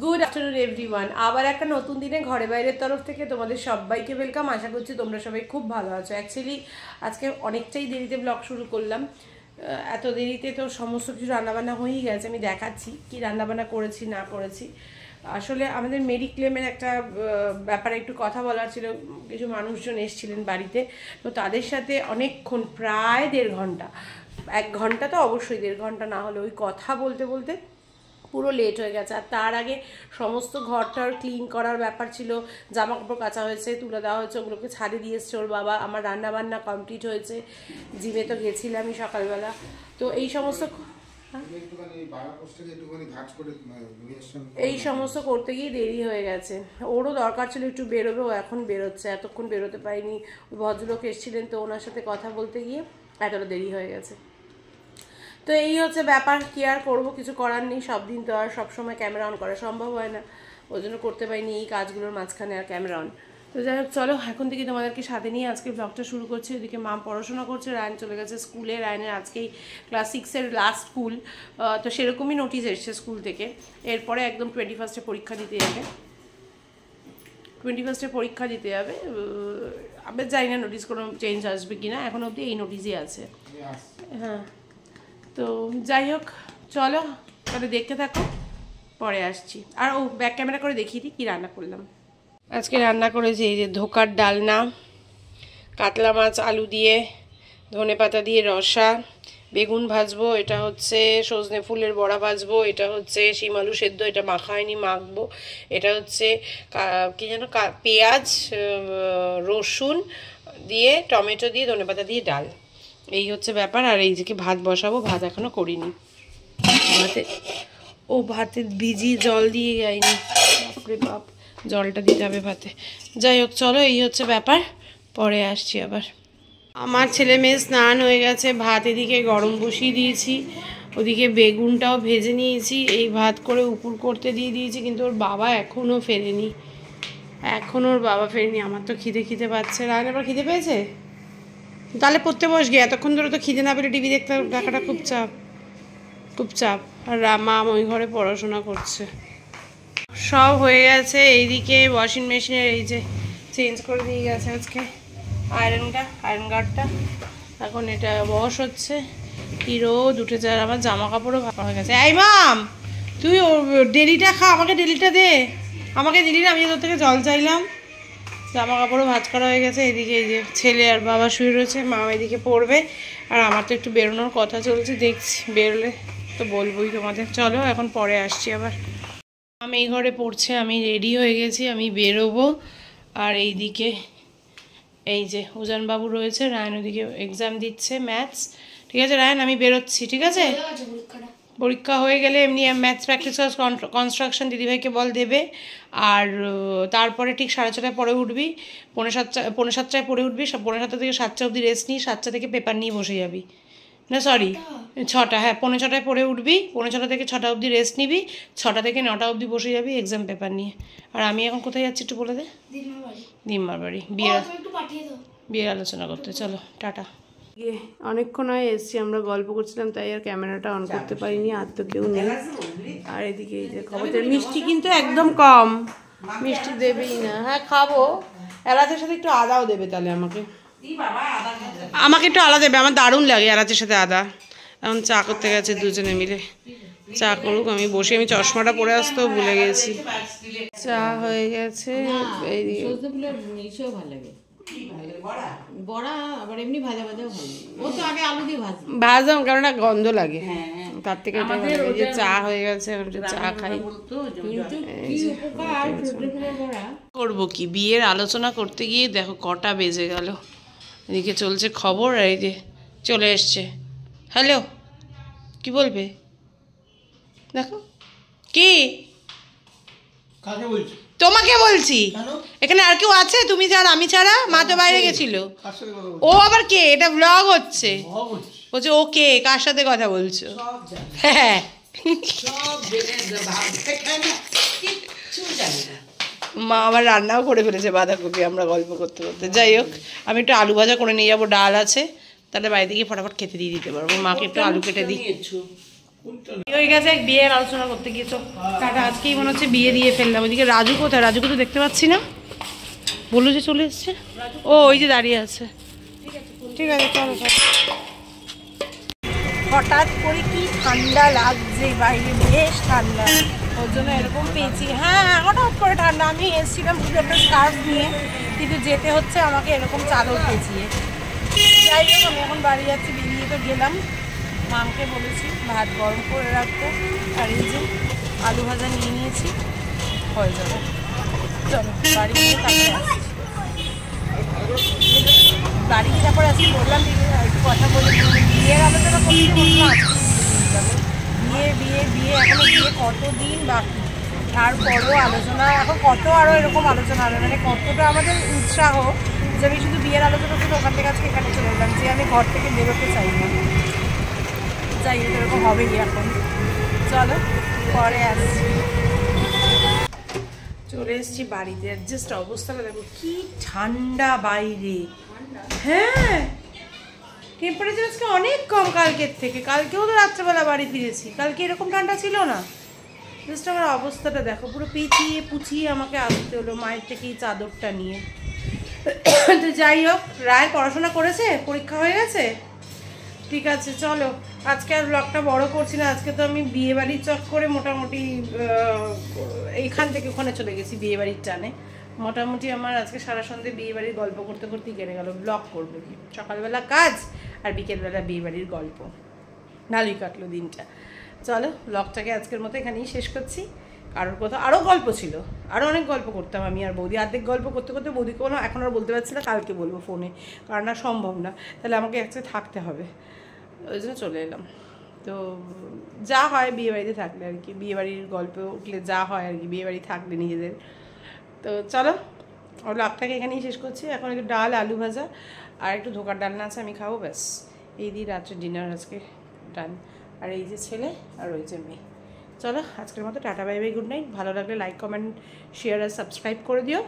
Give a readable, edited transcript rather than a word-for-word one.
Good afternoon everyone. আবার একটা নতুন দিনে ঘরে বাইরের তরফ থেকে তোমাদের সবাইকে ওয়েলকাম। আশা করছি তোমরা সবাই খুব ভালো আছো। অ্যাকচুয়ালি আজকে অনেকটাই দেরিতে ব্লগ শুরু করলাম। এত দেরিতে তো সমস্ত কিছু রান্নাবান্না হয়েই গেছে। আমি দেখাচ্ছি কি রান্নাবান্না করেছি না করেছি। আসলে আমাদের মেডিক্লেমের একটা ব্যাপারে একটু কথা বলার ছিল। কিছু মানুষজন এসেছিলেন বাড়িতে, তো তাদের সাথে অনেকক্ষণ, প্রায় 1.5 ঘন্টা, 1 ঘন্টা তো অবশ্যই, 1.5 ঘন্টা না হলে ওই কথা বলতে বলতে পুরো লেট হয়ে গেছে। আর তার আগে সমস্ত ঘরটার ক্লিন করার ব্যাপার ছিল, জামা কাপড় কাচা হয়েছে, তুলে দেওয়া হয়েছে, ওগুলোকে ছাড়িয়ে দিয়ে এসছে ওর বাবা। আমার রান্না বান্না কমপ্লিট হয়েছে, জিমে তো গেছিলামই সকালবেলা। তো এই সমস্ত করতে গিয়ে দেরি হয়ে গেছে। ওরও দরকার ছিল একটু বেরোবে, ও এখন বেরোচ্ছে, এতক্ষণ বেরোতে পারিনি। ওই ভদ্রলোক এসেছিলেন, তো ওনার সাথে কথা বলতে গিয়ে এতটা দেরি হয়ে গেছে। তো এই হচ্ছে ব্যাপার, কি আর করবো, কিছু করার নেই। সব দিন তো আর সবসময় ক্যামেরা অন করা সম্ভব হয় না, ওই জন্য করতে পারিনি এই কাজগুলোর মাঝখানে আর ক্যামেরা অন। তো যাই হোক, চলো এখন থেকে তোমাদেরকে সাথে নিয়ে আজকে ব্লগটা শুরু করছি। ওদিকে মা পড়াশোনা করছে, রায়ন চলে গেছে স্কুলে। রায়নের আজকেই ক্লাস 6-এর লাস্ট স্কুল, তো সেরকমই নোটিশ এসছে স্কুল থেকে। এরপরে একদম 21-এ পরীক্ষা দিতে যাবে, 21-এ পরীক্ষা দিতে যাবে। আমি জানি না নোটিশ কোনো চেঞ্জ আসবে কি না, এখন অবধি এই নোটিশই আছে। হ্যাঁ, তো যাই হোক, চলো তাহলে দেখতে থাকো, পরে আসছি। আর ও ব্যাক ক্যামেরা করে দেখিয়ে দিই কী রান্না করলাম। আজকে রান্না করেছি এই যে ধোকার ডালনা, কাতলা মাছ আলু দিয়ে, ধনেপাতা দিয়ে রসা, বেগুন ভাজবো, এটা হচ্ছে সজনে ফুলের বড়া ভাজবো, এটা হচ্ছে শিম আলু সেদ্ধ, এটা মাখা হয়নি, মাখবো। এটা হচ্ছে কি যেন, পেঁয়াজ রসুন দিয়ে, টমেটো দিয়ে, ধনেপাতা দিয়ে ডাল। এই হচ্ছে ব্যাপার। আর এই যে কি ভাত বসাবো, ভাত এখনো করিনি। ভাতে ভিজিয়ে জল দিয়ে যায়নি, বাপরে বাপ, জলটা দিতে হবে ভাতে। যাই হোক, চলো এই হচ্ছে ব্যাপার, পরে আসছি আবার। আমার ছেলে মেয়ে স্নান হয়ে গেছে, ভাত এদিকে গরম বসিয়ে দিয়েছি, ওদিকে বেগুনটাও ভেজে নিয়েছি, এই ভাত করে উপুর করতে দিয়ে দিয়েছি। কিন্তু ওর বাবা এখনও ফেরেনি, আমার তো খিদে পাচ্ছে। রায়ন আবার খিদে পেয়েছে, তাহলে পড়তে বস গিয়ে। এতক্ষণ ধরে তো খিদে না পেলে টিভি দেখতে দেখাটা খুব চাপ। আর মা ওই ঘরে পড়াশোনা করছে। সব হয়ে গেছে। এইদিকে ওয়াশিং মেশিনের এই যে চেঞ্জ করে দিয়ে গেছে আজকে আয়রন গার্ডটা, এখন এটা ওয়াশ হচ্ছে। কি রোদ উঠেছে, আর আমার জামা কাপড়ও ভাপা হয়ে গেছে। এই মাম, তুই ডেলিটা খা, আমাকে ডেলিটা দে, আমাকে দিলি না, আমি তোর থেকে জল চাইলাম। জামা কাপড়ও ভাঁজ করা হয়ে গেছে। এদিকে এই যে ছেলে আর বাবা শুয়ে রয়েছে, মা এদিকে পড়বে। আর আমার তো একটু বেরোনোর কথা চলছে, দেখছি বেরোলে তো বলবোই তোমাদের। চলো এখন পরে আসছি আবার। আমি এই ঘরে পড়ছে, আমি রেডি হয়ে গেছি, আমি বেরোবো। আর এইদিকে এই যে উজানবাবু রয়েছে, রায়ন ওদিকে এক্সাম দিচ্ছে ম্যাথস। ঠিক আছে রায়ন, আমি বেরোচ্ছি, ঠিক আছে? পরীক্ষা হয়ে গেলে এমনি ম্যাথস প্র্যাকটিস কনস্ট্রাকশন দিদিভাইকে বল দেবে। আর তারপরে ঠিক 6:30টায় পরে উঠবি, 6:45টায় পরে উঠবি, 6:45 থেকে 7টা অবধি রেস্ট নিই, 7টা থেকে পেপার নিয়ে বসে যাবি। না সরি, 6টা, হ্যাঁ 6:45টায় পরে উঠবি, 6:45 থেকে 6টা অবধি রেস্ট নিবি, 6টা থেকে 9টা অবধি বসে যাবি এক্সাম পেপার নিয়ে। আর আমি এখন কোথায় যাচ্ছি একটু বলে দে। দিম্মার বাড়ি, বিয়ের আলোচনা করতে। চলো টাটা। অনেকক্ষণ হয় এসছি, আমরা গল্প করছিলাম, তাই আর ক্যামেরাটা অন করতে পারিনি, আর তো কেউ নেই। আর এদিকে এই যে খবর, মিষ্টি কিন্তু একদম কম, মিষ্টি দেবেই না। হ্যাঁ খাবো, এলাচের সাথে একটু আদাও দেবে তাহলে আমাকে একটু আদা দেবে, আমার দারুণ লাগে এলাচের সাথে আদা। এখন চা করতে গেছে দুজনে মিলে, চা করুক, আমি বসে, আমি চশমাটা পরে আসতেও ভুলে গেছি। চা হয়ে গেছে। ভাজলাম কারণ গন্ধ লাগে, তার থেকে চা হয়ে গেছে, চা খাই। করবো কি, বিয়ের আলোচনা করতে গিয়ে দেখো কটা বেজে গেল। এদিকে চলছে খবর, আর এই যে চলে এসছে। হ্যালো, কি বলবে দেখো। কি তোমাকে বলছি, এখানে আর কেউ আছে তুমি ছাড়া, আমি ছাড়া? মা তো বাইরে গেছিল। ও আবার কে? এটা ব্লগ হচ্ছে, বলছে ও কে, কার সাথে কথা বলছো? হ্যাঁ, মা আবার রান্নাও করে ফেলেছে বাঁধাকপি, আমরা গল্প করতে করতে। যাই হোক, আমি একটু আলু ভাজা করে নিয়ে যাবো, ডাল আছে, তাহলে বাড়িতে গিয়ে ফটাফট খেতে দিয়ে দিতে পারবো। মাকে একটু আলু কেটে দিই। হয়ে গেছে বিয়ের আলোচনা করতে গিয়ে চোখ টাটা। আজকেই মনে হচ্ছে বিয়ে দিয়ে ফেললাম। ওইদিকে রাজু কোথায়? রাজুকে তো দেখতে পাচ্ছি না। বললো যে চলে এসছে। ও ওই যে দাঁড়িয়ে আছে। ঠিক আছে চলো চলো। হঠাৎ করে কি ঠান্ডা লাগছে, বাইরে বেশ ঠান্ডা, ওর জন্য এরকম পেয়েছি। হ্যাঁ হঠাৎ করে ঠান্ডা। আমি এসেছিলাম শুধু একটা স্কার্ফ নিয়ে, কিন্তু যেতে হচ্ছে আমাকে এরকম চাদর পেঁচিয়ে। যাই হোক আমি এখন বাড়ি যাচ্ছি। বেরিয়ে তো গেলাম, মাকে বলেছি ভাত গরম করে রাখতে, আর এই যে আলু ভাজা নিয়ে নিয়েছি, হয়ে যাবে। চলো বাড়ি গিয়ে তারপরে আসছি। বাড়ি গিয়ে তারপরে আজকে বললাম একটু কথা বলে বিয়ের আলোচনা করতে বললাম। বিয়ে বিয়ে বিয়ে এখনো বিয়ে কতদিন বাকি, তারপরও আলোচনা এখন কত আরও এরকম আলোচনা হবে, মানে কতটা আমাদের উৎসাহ যে আমি শুধু বিয়ের আলোচনা শুধু ওখান থেকে আজকে এখানে চলে এলাম, যে আমি ঘর থেকে বেরোতে চাই না। যাই হোক এরকম হবেই এখন। চলো পরে আসছি। চলে এসেছি বাড়িতে। জাস্ট অবস্থাটা দেখো কি ঠান্ডা বাইরে। হ্যাঁ টেম্পারেচার আজকে অনেক কম কালকের থেকে। কালকেও তো রাত্রেবেলা বাড়ি ফিরেছি, কালকে এরকম ঠান্ডা ছিল না। জাস্ট আমার অবস্থাটা দেখো, পুরো পেঁচিয়ে পুচিয়ে আমাকে আসতে হলো মায়ের থেকে এই চাদরটা নিয়ে। তো যাই হোক, রায় পড়াশোনা করেছে, পরীক্ষা হয়ে গেছে। ঠিক আছে চলো, আজকে আর ব্লগটা বড় করছি না। আজকে তো আমি বিয়েবাড়ির চক্করে মোটামুটি এইখান থেকে ওখানে চলে গেছি বিয়েবাড়ির টানে। মোটামুটি আমার আজকে সারা সন্ধ্যে বিয়েবাড়ির গল্প করতে করতেই কেটে গেল। ব্লগ করবো কি, সকালবেলা কাজ আর বিকেলবেলা বিয়েবাড়ির গল্প, ভালোই কাটলো দিনটা। চলো ব্লগটাকে আজকের মতো এখানেই শেষ করছি। কারোর কথা আরও গল্প ছিল, আরও অনেক গল্প করতাম আমি আর বৌদি। অর্ধেক গল্প করতে করতে বৌদিকে বলো এখন আর বলতে পারছি না, কালকে বলবো ফোনে, কারণ আর সম্ভব না, তাহলে আমাকে একসাথে থাকতে হবে। ওই জন্য চলে এলাম। তো যা হয় বিয়েবাড়িতে থাকলে আর কি, বিয়েবাড়ির গল্প উঠলে যা হয় আর কি বিয়েবাড়ি থাকলে নিজেদের। তো চলো ব্লগটাকে এখানেই শেষ করছি। এখন একটু ডাল আলু ভাজা আর একটু ধোকার ডালনা আছে, আমি খাবো, ব্যাস। এই দিয়ে রাত্রে ডিনার আজকে ডান। আর এই যে ছেলে আর ওই যে মেয়ে। চলো আজকের মতো tata bye bye, good night. ভালো লাগলে লাইক কমেন্ট শেয়ার আর সাবস্ক্রাইব করে দিও।